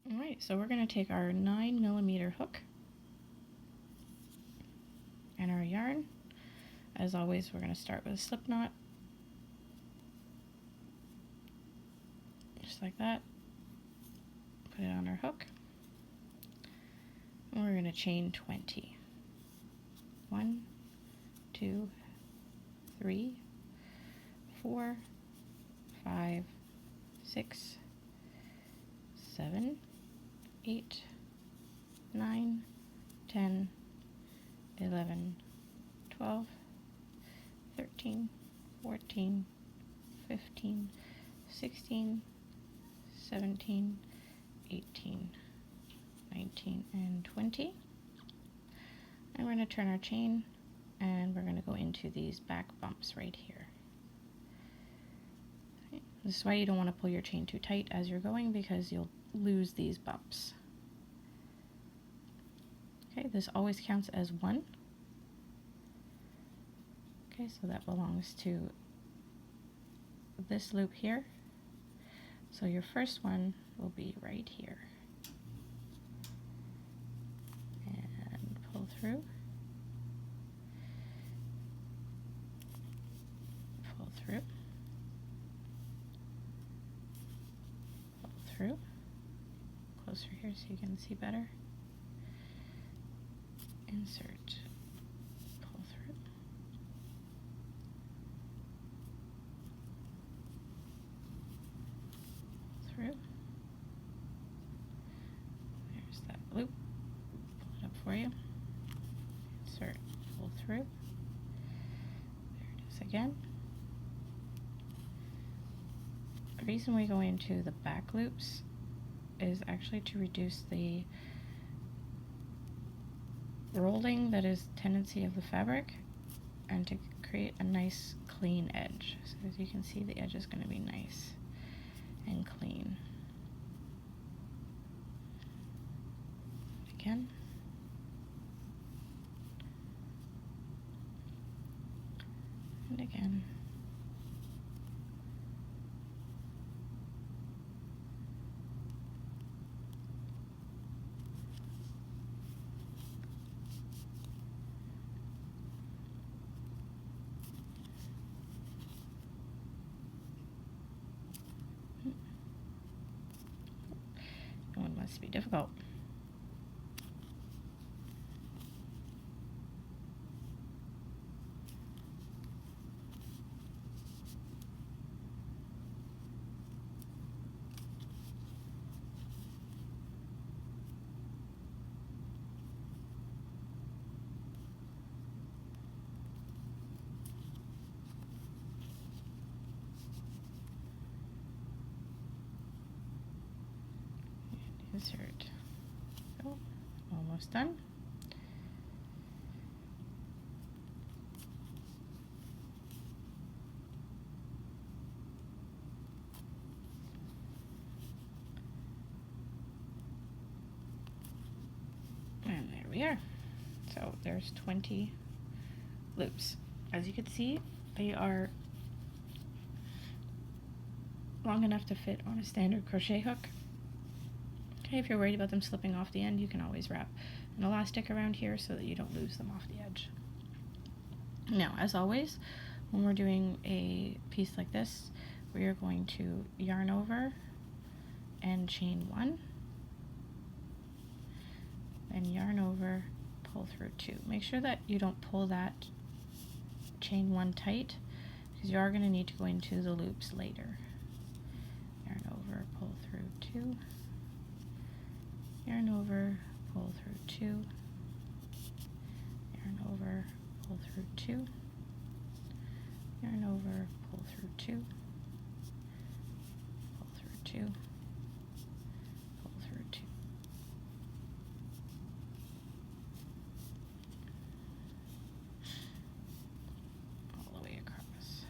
Alright, so we're going to take our 9mm hook and our yarn. As always, we're going to start with a slip knot, just like that. Put it on our hook, and we're going to chain 20. 1, 2, 3, 4, 5, 6, 7, 8, 9, 10, 11, 12, 13, 14, 15, 16, 17, 18, 19, and 20. And we're going to turn our chain, and we're going to go into these back bumps right here. Okay. This is why you don't want to pull your chain too tight as you're going, because you'll lose these bumps. Okay, this always counts as 1. Okay, so that belongs to this loop here. So your first one will be right here. And pull through. Pull through. Pull through. Closer here so you can see better. Insert. Pull through. Through. There's that loop. Pull it up for you. Insert, pull through. There it is again. The reason we go into the back loops is actually to reduce the rolling that is tendency of the fabric, and to create a nice clean edge. So as you can see, the edge is going to be nice and clean. Again. And again. One must be difficult. Insert. Oh, almost done. And there we are. So there's 20 loops. As you can see, they are long enough to fit on a standard crochet hook. Okay, if you're worried about them slipping off the end, you can always wrap an elastic around here so that you don't lose them off the edge. Now, as always, when we're doing a piece like this, we are going to yarn over and chain 1, then yarn over, pull through 2. Make sure that you don't pull that chain 1 tight, because you are going to need to go into the loops later. Yarn over, pull through 2. Yarn over, pull through 2, yarn over, pull through 2, yarn over, pull through 2, pull through 2, pull through 2. All the way across.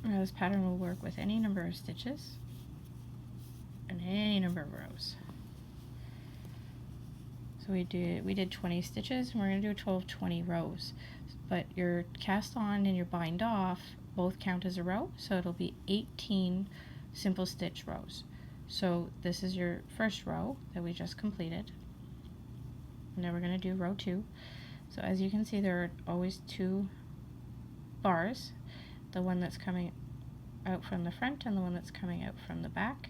Now this pattern will work with any number of stitches. any number of rows. So we did 20 stitches, and we're going to do a total of 20 rows. But your cast on and your bind off both count as a row, so it'll be 18 simple stitch rows. So this is your first row that we just completed. Now we're going to do row 2. So as you can see, there are always 2 bars, the one that's coming out from the front and the one that's coming out from the back.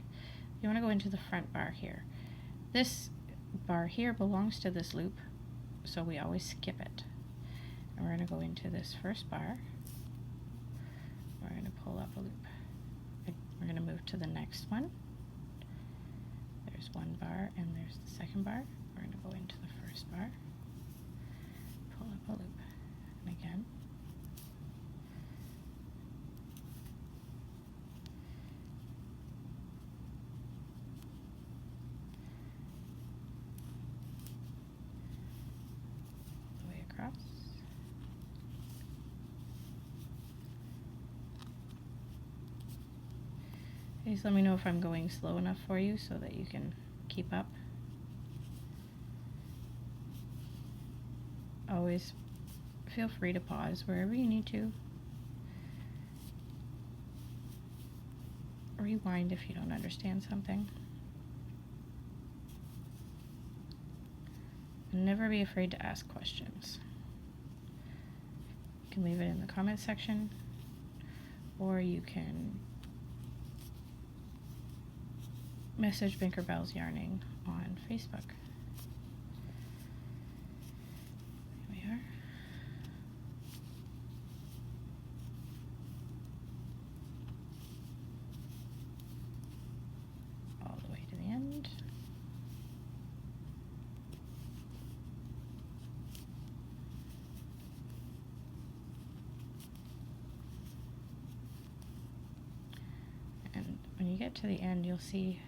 You want to go into the front bar here. This bar here belongs to this loop, so we always skip it. And we're going to go into this first bar. We're going to pull up a loop. We're going to move to the next one. There's one bar and there's the second bar. We're going to go into the first bar, pull up a loop, and again. All the way across. Please let me know if I'm going slow enough for you so that you can keep up. Always feel free to pause wherever you need to. Rewind if you don't understand something. And never be afraid to ask questions. You can leave it in the comment section, or you can message Binker Bells Yarning on Facebook. Here we are. All the way to the end. And when you get to the end, you'll see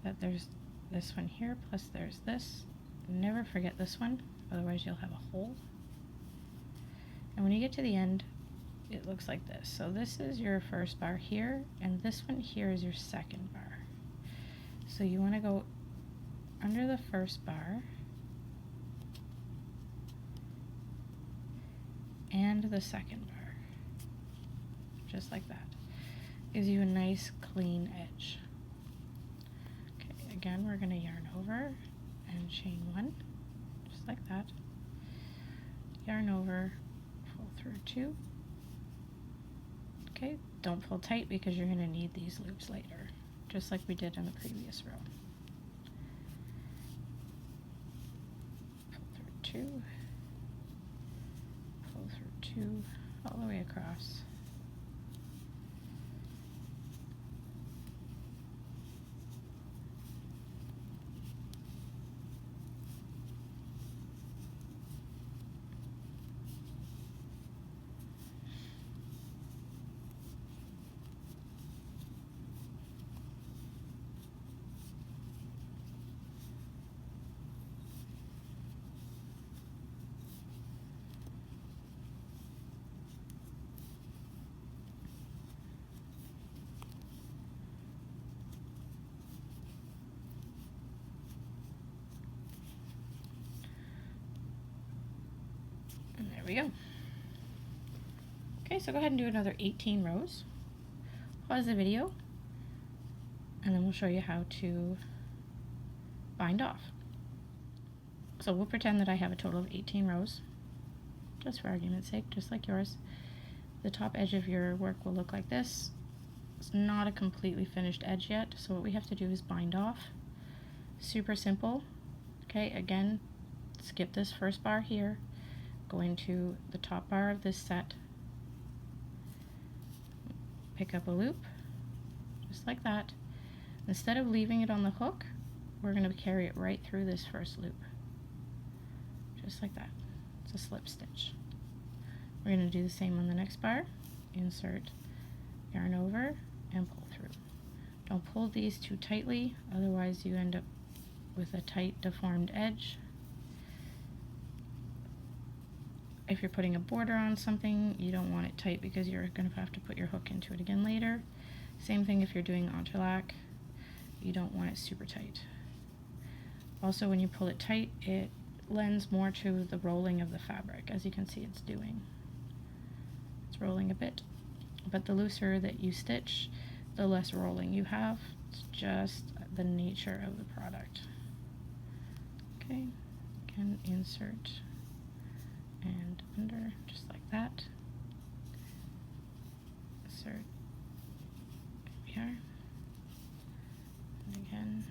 that there's this one here, plus there's this. Never forget this one, otherwise you'll have a hole. And when you get to the end, it looks like this. So this is your first bar here, and this one here is your second bar. So you want to go under the first bar and the second bar, just like that. Gives you a nice clean edge. Again, we're going to yarn over and chain 1, just like that. Yarn over, pull through 2. Okay, don't pull tight because you're going to need these loops later, just like we did in the previous row. Pull through 2, pull through 2, all the way across. And there we go. Okay, so go ahead and do another 18 rows. Pause the video, and then we'll show you how to bind off. So we'll pretend that I have a total of 18 rows, just for argument's sake, just like yours. The top edge of your work will look like this. It's not a completely finished edge yet, so what we have to do is bind off. Super simple. Okay, again, skip this first bar here, go into the top bar of this set, pick up a loop, just like that. Instead of leaving it on the hook, we're going to carry it right through this first loop, just like that. It's a slip stitch. We're going to do the same on the next bar. Insert, yarn over, and pull through. Don't pull these too tightly, otherwise you end up with a tight, deformed edge. If you're putting a border on something, you don't want it tight because you're going to have to put your hook into it again later. Same thing if you're doing entrelac. you don't want it super tight. Also, when you pull it tight, it lends more to the rolling of the fabric. As you can see, it's doing. It's rolling a bit. But the looser that you stitch, the less rolling you have. It's just the nature of the product. Okay, again, insert and under, just like that. Insert, there we are. And again.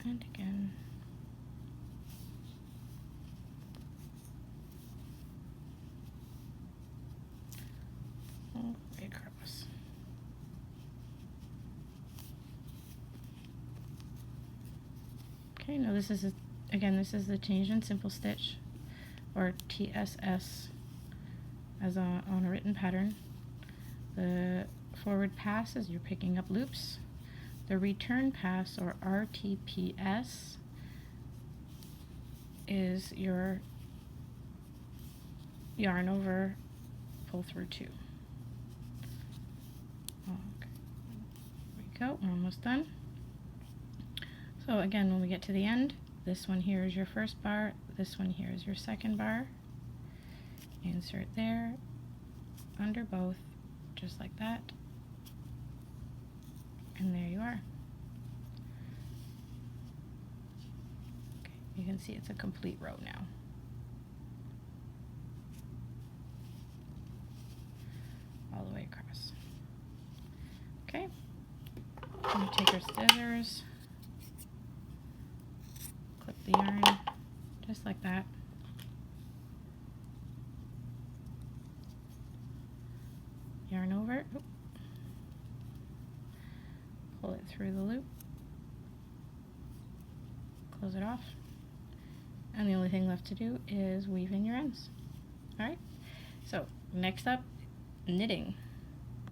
And again. All the way across. Okay, now this is again, this is the Tunisian simple stitch, or TSS, as on a written pattern. The forward pass is you're picking up loops. The return pass, or RTPS, is your yarn over, pull through 2. Okay. There we go, we're almost done. So again, when we get to the end, this one here is your first bar, this one here is your second bar. Insert there, under both, just like that. And there you are. Okay, you can see it's a complete row now. All the way across. Okay, you take your scissors, clip the yarn, just like that. Yarn over, pull it through the loop, close it off, and the only thing left to do is weave in your ends. Alright, so next up, knitting.